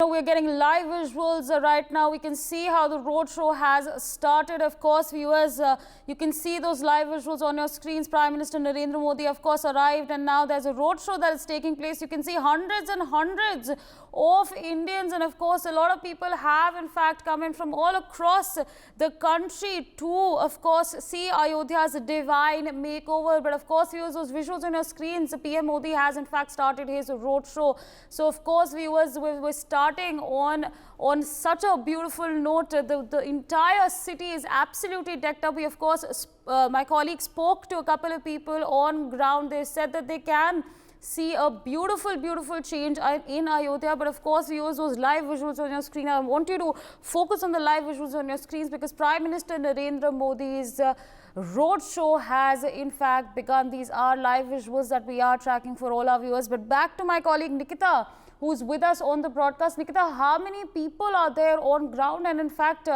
we're getting live visuals right now. We can see how the roadshow has started. Of course, viewers, you can see those live visuals on your screens. Prime Minister Narendra Modi, of course, arrived, and now there's a roadshow that is taking place. You can see hundreds and hundreds of Indians, and of course, a lot of people have, in fact, come in from all across the country to, of course, see Ayodhya's divine makeover. But of course, viewers, those visuals on your screens, PM Modi has, in fact, started his roadshow. So, of course, viewers, we're starting on such a beautiful note. The entire city is absolutely decked up. We, of course, my colleague spoke to a couple of people on ground. They said that they can see a beautiful, beautiful change in Ayodhya. But of course, viewers, those live visuals on your screen, I want you to focus on the live visuals on your screens, because Prime Minister Narendra Modi's roadshow has in fact begun. These are live visuals that we are tracking for all our viewers. But back to my colleague Nikita, who's with us on the broadcast. Nikita, how many people are there on ground? And in fact,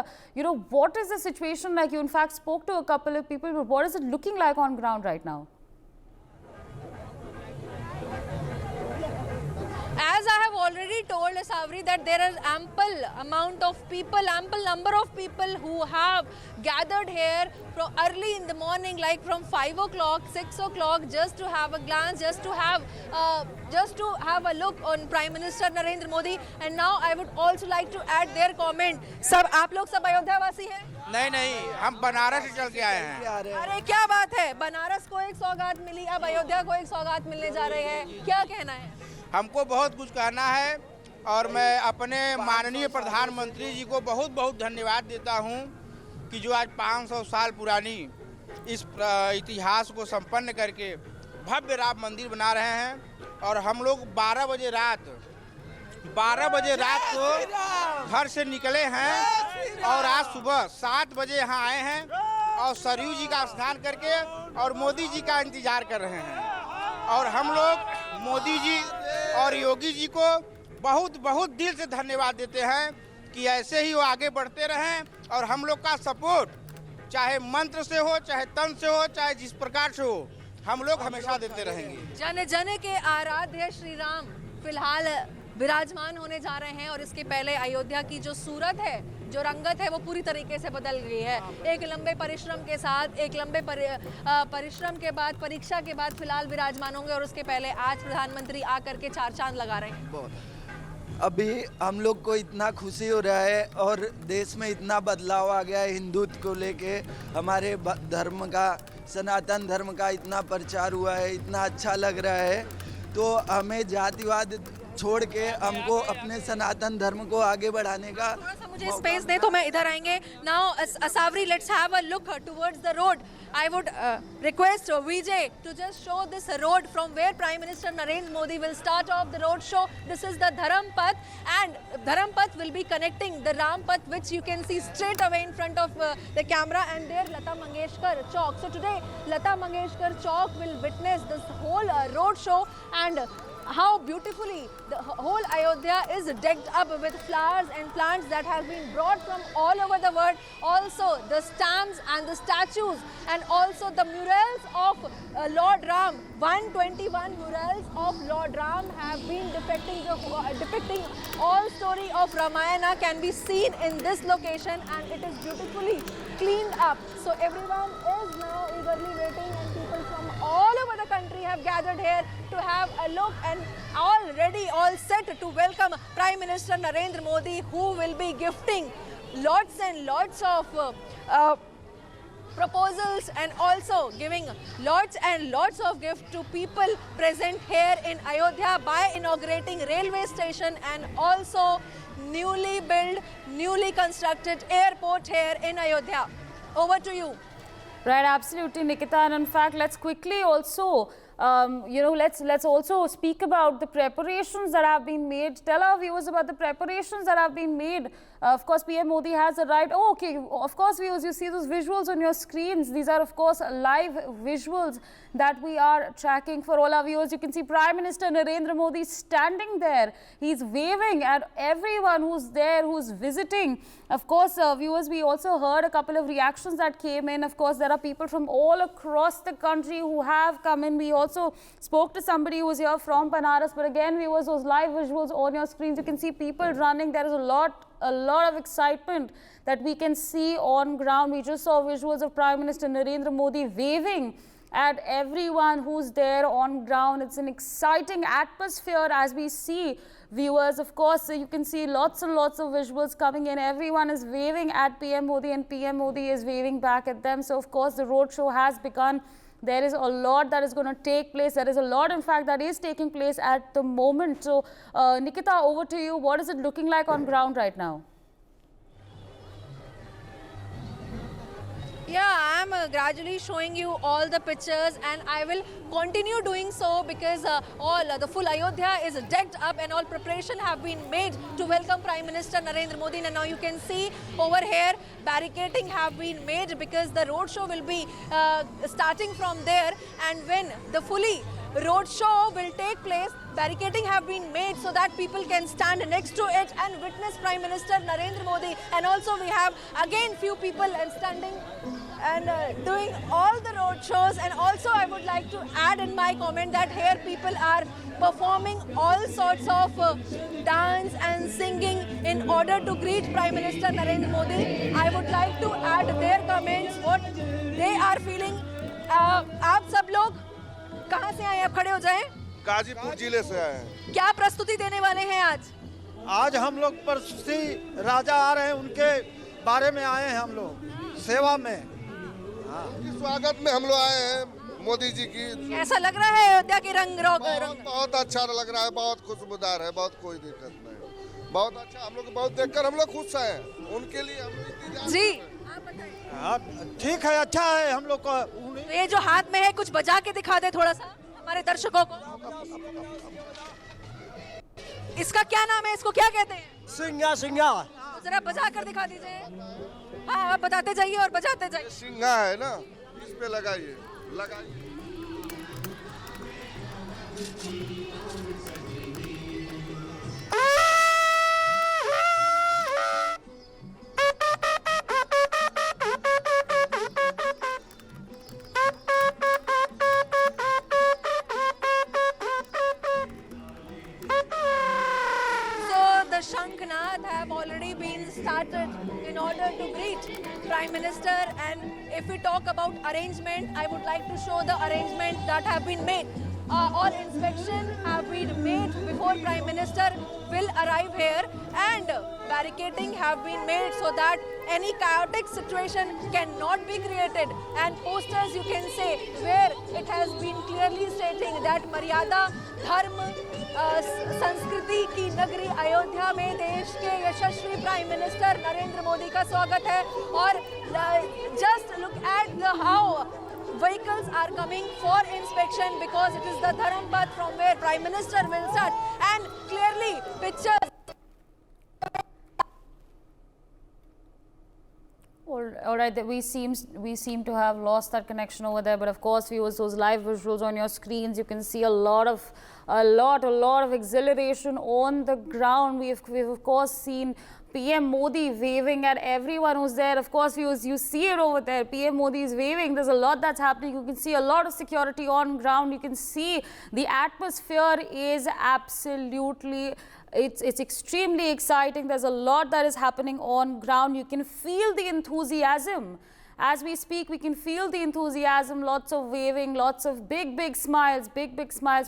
what is the situation like? You in fact spoke to a couple of people, but what is it looking like on ground right now? As I have already told Savri, that there is ample number of people who have gathered here from early in the morning, like from 5 o'clock, 6 o'clock, just to have a glance, just to have a look on Prime Minister Narendra Modi. And now I would also like to add their comment. सब आप लोग सब अयोध्या वासी हैं? नहीं, हम बनारस से चल के आए हैं। अरे क्या बात है, बनारस को एक सौगात मिली, अब अयोध्या को एक सौगात मिलने जा रहे हैं, क्या कहना है? हमको बहुत कुछ कहना है और मैं अपने माननीय प्रधानमंत्री जी को बहुत बहुत धन्यवाद देता हूं कि जो आज 500 साल पुरानी इस इतिहास को संपन्न करके भव्य राम मंदिर बना रहे हैं। और हम लोग 12 बजे रात को घर से निकले हैं और आज सुबह 7 बजे यहाँ आए हैं और सरयू जी का स्नान करके और मोदी जी का इंतजार कर रहे हैं। और हम लोग मोदी जी और योगी जी को बहुत बहुत दिल से धन्यवाद देते हैं कि ऐसे ही वो आगे बढ़ते रहें और हम लोग का सपोर्ट चाहे मंत्र से हो, चाहे तन से हो, चाहे जिस प्रकार से हो, हम लोग हमेशा देते रहेंगे। जन जन के आराध्य श्री राम फिलहाल विराजमान होने जा रहे हैं और इसके पहले अयोध्या की जो सूरत है, जो रंगत है, वो पूरी तरीके से बदल गई है। एक लंबे परिश्रम के साथ, एक लंबे परिश्रम के बाद, परीक्षा के बाद फिलहाल विराजमान होंगे और उसके पहले आज प्रधानमंत्री आकर के 4 चांद लगा रहे हैं। अभी हम लोग को इतना खुशी हो रहा है और देश में इतना बदलाव आ गया है हिंदुत्व को लेके, हमारे धर्म का, सनातन धर्म का इतना प्रचार हुआ है, इतना अच्छा लग रहा है। तो हमें जातिवाद छोड़ के हमको अपने सनातन धर्म को आगे बढ़ाने का थोड़ा सा मुझे स्पेस दे तो मैं इधर आएंगे। Now Savri, let's have a look towards the road. I would request Vijay to just show this road from where Prime Minister Narendra Modi will start off the road show. This is the Dharam Path, and Dharam Path will be connecting the Ram Path, which you can see straight away in front of the camera, and there Lata Mangeshkar Chowk. So today Lata Mangeshkar Chowk will witness this whole road show, and how beautifully the whole Ayodhya is decked up with flowers and plants that have been brought from all over the world. Also the stamps and the statues, and also the murals of Lord Ram. 121 murals of Lord Ram have been depicting all story of Ramayana can be seen in this location, and it is beautifully cleaned up. So everyone is now eagerly waiting, and people from all over the country have gathered here to have a look, and all set to welcome Prime Minister Narendra Modi, who will be gifting lots and lots of proposals, and also giving lots and lots of gifts to people present here in Ayodhya by inaugurating railway station and also newly built, newly constructed airport here in Ayodhya. Over to you. Right, absolutely, Nikita. And in fact, let's quickly also let's also speak about the preparations that have been made. Tell our viewers about the preparations that have been made. Of course, PM Modi has arrived. Oh, okay. Of course, viewers, you see those visuals on your screens. These are, of course, live visuals that we are tracking for all our viewers. You can see Prime Minister Narendra Modi standing there. He's waving at everyone who's there, who's visiting. Of course, viewers, we also heard a couple of reactions that came in. Of course, there are people from all across the country who have come in. We also also spoke to somebody who was here from Banaras. But again, viewers, those live visuals on your screens, you can see people running. There is a lot of excitement that we can see on ground. We just saw visuals of Prime Minister Narendra Modi waving at everyone who's there on ground. It's an exciting atmosphere as we see, viewers. Of course, you can see lots and lots of visuals coming in. Everyone is waving at PM Modi and PM Modi is waving back at them. So, of course, the roadshow has begun. There is a lot that is going to take place. There is a lot, in fact, that is taking place at the moment. So, Nikita, over to you. What is it looking like on ground right now? Yeah, I'm gradually showing you all the pictures, and I will continue doing so because the full Ayodhya is decked up and all preparation have been made to welcome Prime Minister Narendra Modi. And now you can see over here barricading have been made because the roadshow will be starting from there, and when the fully roadshow will take place, barricading have been made so that people can stand next to it and witness Prime Minister Narendra Modi. And also we have again few people and standing and doing all the road shows. And also I would like to add in my comment that here people are performing all sorts of dance and singing in order to greet Prime Minister Narendra Modi. I would like to add their comments, what they are feeling. आप सब लोग कहाँ से आए? आप खड़े हो जाएं। गाजीपुर जिले से आए हैं। क्या प्रस्तुति देने वाले हैं आज? आज हम लोग प्रस्तुति राजा आ रहे हैं, उनके बारे में आए हैं हम लोग सेवा में। स्वागत में हम लोग आए हैं मोदी जी की। कैसा लग रहा है अयोध्या के रंग? बहुत अच्छा लग रहा है, बहुत खुशबूदार है, बहुत कोई दिक्कत नहीं, बहुत अच्छा। हम लोग बहुत देखकर हम लोग खुश हैं, उनके लिए हम इंतजार जी ठीक है, अच्छा है। हम लोग को ये जो हाथ में है कुछ बजा के दिखा दे थोड़ा सा हमारे दर्शकों को। इसका क्या नाम है? इसको क्या कहते हैं? सिंगा सिंगा। जरा बजा कर दिखा दीजिए। हाँ, आप बताते जाइए और बजाते जाइए। सिंगा है ना, इस पे लगाइए लगाइए। Shanknath have already been started in order to greet Prime Minister. And if we talk about arrangement, I would like to show the arrangement that have been made. All inspection have been made before Prime Minister will arrive here, and barricading have been made so that any chaotic situation cannot be created. And posters you can say where it has been clearly stating that Maryada Dharma संस्कृति की नगरी अयोध्या में देश के यशस्वी prime minister Narendra Modi का स्वागत है। और just look at the how vehicles are coming for inspection because it is the Dharma path from where Prime Minister will start, and clearly pictures. All right, that we seem to have lost that connection over there, but of course, viewers, those live visuals on your screens, you can see a lot of exhilaration on the ground. We've of course seen PM Modi waving at everyone who's there. Of course, viewers, you see it over there. PM Modi is waving. There's a lot that's happening. You can see a lot of security on ground. You can see the atmosphere is absolutely. It's extremely exciting. There's a lot that is happening on ground. You can feel the enthusiasm. As we speak, we can feel the enthusiasm, lots of waving, lots of big smiles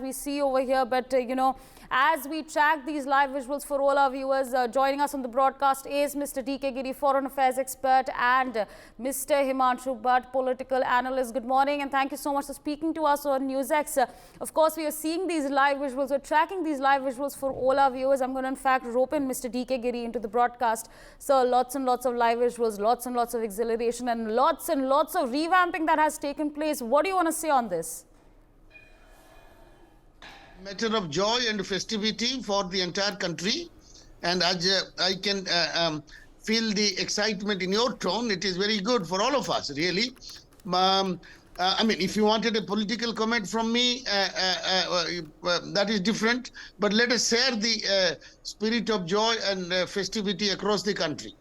we see over here. But, you know, as we track these live visuals for all our viewers, joining us on the broadcast is Mr. D.K. Giri, foreign affairs expert, and Mr. Himanshu Bhatt, political analyst. Good morning, and thank you so much for speaking to us on NewsX. Of course, we are seeing these live visuals. We're tracking these live visuals for all our viewers. I'm going to, in fact, rope in Mr. D.K. Giri into the broadcast. So, lots and lots of live visuals, lots and lots of exhilaration, and lots of revamping that has taken place. What do you want to say on this? Matter of joy and festivity for the entire country, and as I can feel the excitement in your tone, it is very good for all of us, really. I mean, if you wanted a political comment from me, that is different, but let us share the spirit of joy and festivity across the country,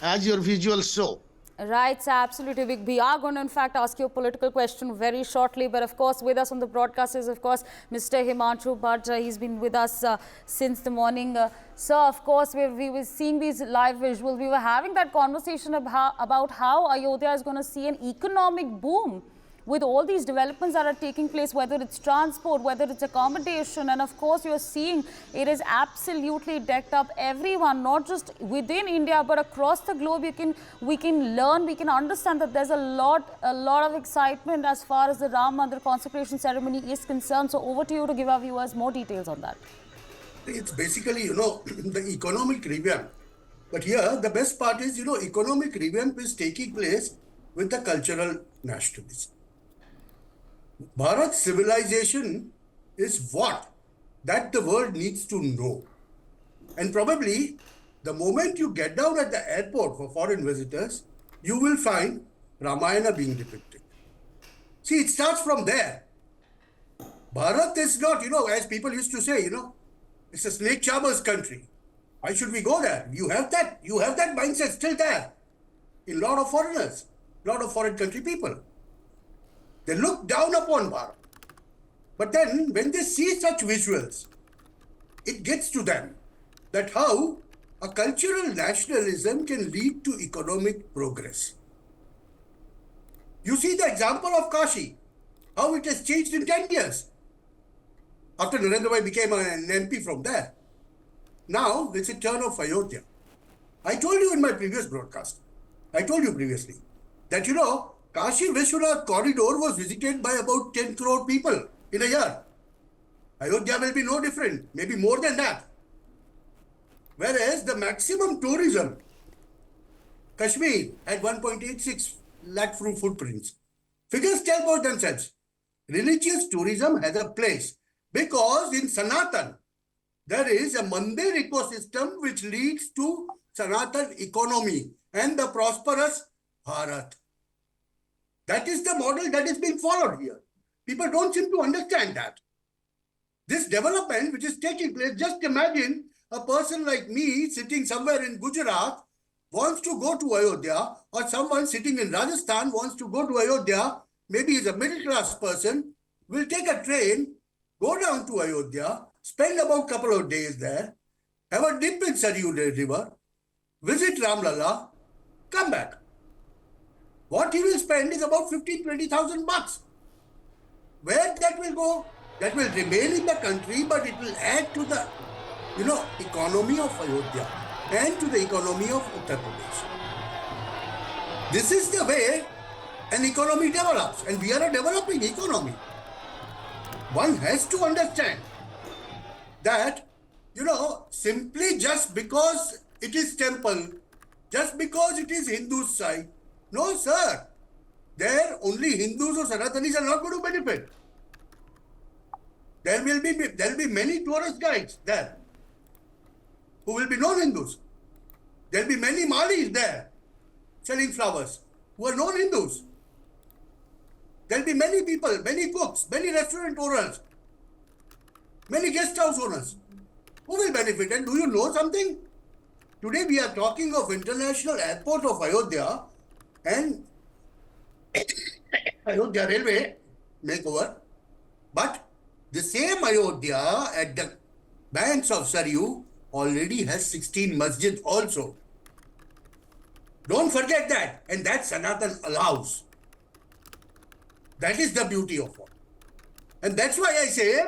as your visuals show. Right, so absolutely. We are going to, in fact, ask you a political question very shortly. But, of course, with us on the broadcast is, of course, Mr. Himanshu Bhatt. He's been with us since the morning. Sir, of course, we were seeing these live visuals. We were having that conversation about how Ayodhya is going to see an economic boom with all these developments that are taking place, whether it's transport, whether it's accommodation, and of course you're seeing it is absolutely decked up everyone, not just within India, but across the globe. We can learn, we can understand that there's a lot of excitement as far as the Ram Mandir consecration ceremony is concerned. So over to you to give our viewers more details on that. It's basically, the economic revamp. But here, the best part is, economic revamp is taking place with the cultural nationalism. Bharat's civilization is what? That the world needs to know. And probably, the moment you get down at the airport for foreign visitors, you will find Ramayana being depicted. See, it starts from there. Bharat is not, as people used to say, it's a snake charmer's country. Why should we go there? You have that mindset still there in a lot of foreigners, a lot of foreign country people. They look down upon Bharat. But then when they see such visuals, it gets to them that how a cultural nationalism can lead to economic progress. You see the example of Kashi, how it has changed in 10 years. After Narendra Bhai became an MP from there. Now, it's a turn of Ayodhya. I told you in my previous broadcast, I told you previously, that Kashi Vishwanath corridor was visited by about 10 crore people in a year. Ayodhya will be no different, maybe more than that. Whereas the maximum tourism, Kashmir had 1.86 lakh footprints. Figures tell about themselves. Religious tourism has a place because in Sanatan, there is a mandir ecosystem which leads to Sanatan economy and the prosperous Bharat. That is the model that is being followed here. People don't seem to understand that. This development which is taking place, just imagine a person like me sitting somewhere in Gujarat wants to go to Ayodhya, or someone sitting in Rajasthan wants to go to Ayodhya, maybe he's a middle class person, will take a train, go down to Ayodhya, spend about a couple of days there, have a dip in Saryu River, visit Ramlala, come back. What he will spend is about 15,000-20,000 bucks. Where that will go? That will remain in the country, but it will add to the, economy of Ayodhya and to the economy of Uttar Pradesh. This is the way an economy develops, and we are a developing economy. One has to understand that, simply just because it is temple, just because it is Hindu site, no, sir. There only Hindus or Sanatanis are not going to benefit. There will be many tourist guides there who will be non-Hindus. There will be many Malis there selling flowers who are non-Hindus. There will be many people, many cooks, many restaurant owners, many guest house owners who will benefit. And do you know something? Today we are talking of International Airport of Ayodhya and Ayodhya Railway makeover, but the same Ayodhya at the banks of Saryu already has 16 masjids also. Don't forget that, and that Sanatan allows. That is the beauty of it. And that's why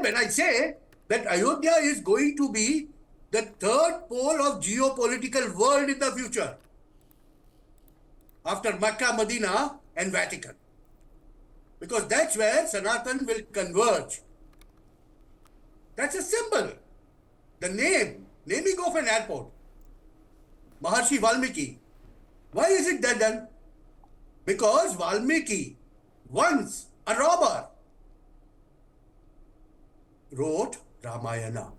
when I say that Ayodhya is going to be the third pole of geopolitical world in the future, after Mecca, Medina and Vatican. Because that's where Sanatan will converge. That's a symbol. The naming of an airport. Maharshi Valmiki. Why is it that done? Because Valmiki, once a robber, wrote Ramayana.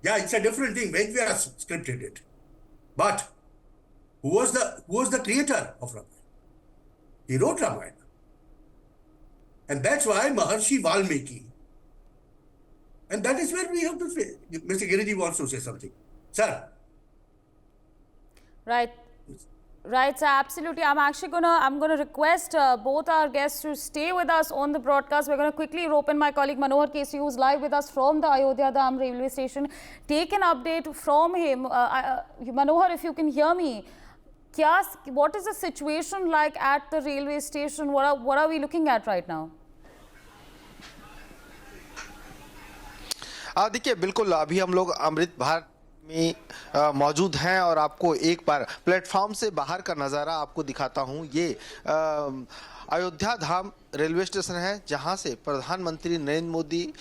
Yeah, it's a different thing. Vedvyas scripted it. But who was the creator of Ramayana? He wrote Ramayana. And that's why Maharshi Valmiki. And that is where we have to say. Mr. Giriji wants to say something. Sir. Right. Right, so absolutely. I'm gonna request both our guests to stay with us on the broadcast. We're gonna quickly rope in my colleague Manohar Kesri, who's live with us from the Ayodhya Dham railway station. Take an update from him. Manohar, if you can hear me, what is the situation like at the railway station? What are we looking at right now? देखिए, बिल्कुल अभी हम लोग अमृत भारत में मौजूद हैं और आपको एक बार प्लेटफॉर्म से बाहर का नज़ारा आपको दिखाता हूं। ये अयोध्या धाम रेलवे स्टेशन है, जहां से प्रधानमंत्री नरेंद्र मोदी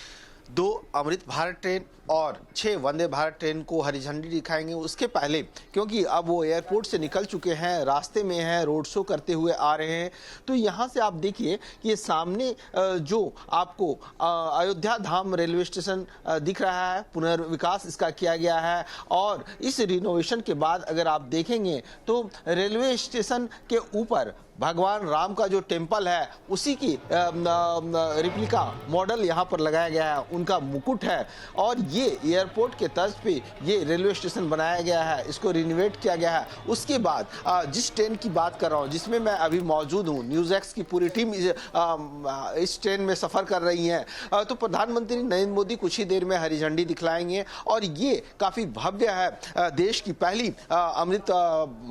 2 अमृत भारत ट्रेन और 6 वंदे भारत ट्रेन को हरी झंडी दिखाएंगे। उसके पहले, क्योंकि अब वो एयरपोर्ट से निकल चुके हैं, रास्ते में हैं, रोड शो करते हुए आ रहे हैं, तो यहाँ से आप देखिए कि ये सामने जो आपको अयोध्या धाम रेलवे स्टेशन दिख रहा है, पुनर्विकास इसका किया गया है। और इस रिनोवेशन के बाद अगर आप देखेंगे तो रेलवे स्टेशन के ऊपर भगवान राम का जो टेम्पल है उसी की रिप्लिका मॉडल यहाँ पर लगाया गया है, उनका मुकुट है। और ये एयरपोर्ट के तर्ज पे ये रेलवे स्टेशन बनाया गया है, इसको रिनोवेट किया गया है। उसके बाद जिस ट्रेन की बात कर रहा हूँ, जिसमें मैं अभी मौजूद हूँ, न्यूज़एक्स की पूरी टीम इस ट्रेन में सफ़र कर रही है, तो प्रधानमंत्री नरेंद्र मोदी कुछ ही देर में हरी झंडी दिखलाएंगे। और ये काफ़ी भव्य है, देश की पहली अमृत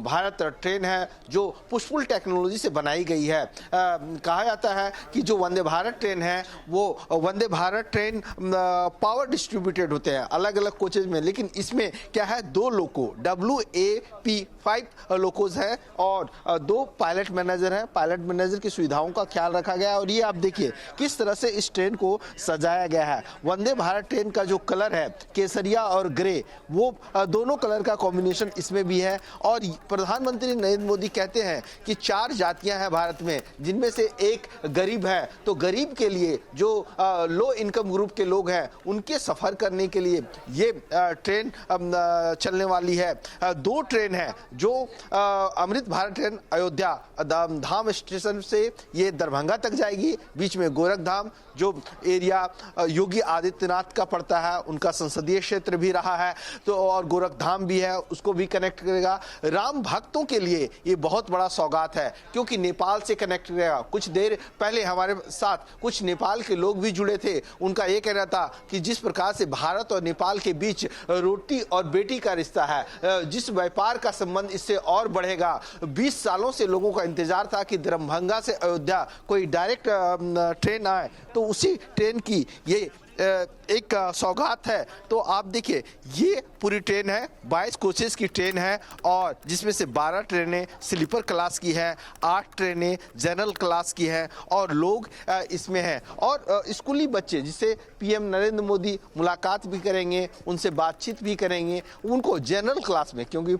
भारत ट्रेन है जो पुष्पुल टेक्नोलॉजी से बनाई गई है। कहा जाता है कि जो वंदे भारत ट्रेन है वो Vande Bharat train power distributed होते हैं अलग अलग कोचेज में, लेकिन इसमें क्या है, 2 लोको WAP5 लोकोज है और 2 पायलट मैनेजर हैं। पायलट मैनेजर की सुविधाओं का ख्याल रखा गया है। और ये आप देखिए किस तरह से इस ट्रेन को सजाया गया है। वंदे भारत ट्रेन का जो कलर है केसरिया और ग्रे, वो दोनों कलर का कॉम्बिनेशन इसमें भी है। और प्रधानमंत्री नरेंद्र मोदी कहते हैं कि 4 जातियां हैं भारत में, जिनमें से एक गरीब है, तो गरीब के लिए जो लो इनकम ग्रुप के लोग हैं उनके सफर करने के लिए ये ट्रेन चलने वाली है। 2 ट्रेन है जो अमृत भारत ट्रेन अयोध्या धाम स्टेशन से ये दरभंगा तक जाएगी। बीच में गोरखधाम जो एरिया योगी आदित्यनाथ का पड़ता है, उनका संसदीय क्षेत्र भी रहा है, तो और गोरखधाम भी है, उसको भी कनेक्ट करेगा। राम भक्तों के लिए ये बहुत बड़ा सौगात है, क्योंकि नेपाल से कनेक्ट करेगा। कुछ देर पहले हमारे साथ कुछ नेपाल के लोग भी जुड़े थे, उनका ये कहना था कि जिस प्रकार से भारत और नेपाल के बीच रोटी और बेटी का रिश्ता है, जिस व्यापार का संबंध इससे और बढ़ेगा। 20 सालों से लोगों का इंतजार था कि दरभंगा से अयोध्या कोई डायरेक्ट ट्रेन आए, तो उसी ट्रेन की ये एक सौगात है। तो आप देखिए ये पूरी ट्रेन है, 22 कोचेस की ट्रेन है और जिसमें से 12 ट्रेनें स्लीपर क्लास की है, 8 ट्रेनें जनरल क्लास की हैं और लोग इसमें हैं। और स्कूली बच्चे जिससे पीएम नरेंद्र मोदी मुलाकात भी करेंगे, उनसे बातचीत भी करेंगे, उनको जनरल क्लास में, क्योंकि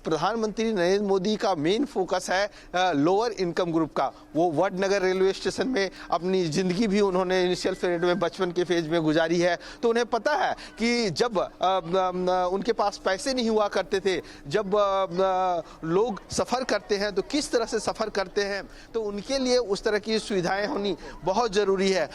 प्रधानमंत्री नरेंद्र मोदी का मेन फोकस है लोअर इनकम ग्रुप का। वो वडनगर रेलवे स्टेशन में अपनी ज़िंदगी भी उन्होंने इनिशियल पीरियड में बचपन के फेज में गुजारी है, तो उन्हें पता है कि जब उनके पास पैसे नहीं हुआ करते थे, जब लोग सफ़र करते हैं तो किस तरह से सफ़र करते हैं, तो उनके लिए उस तरह की सुविधाएं होनी बहुत ज़रूरी है।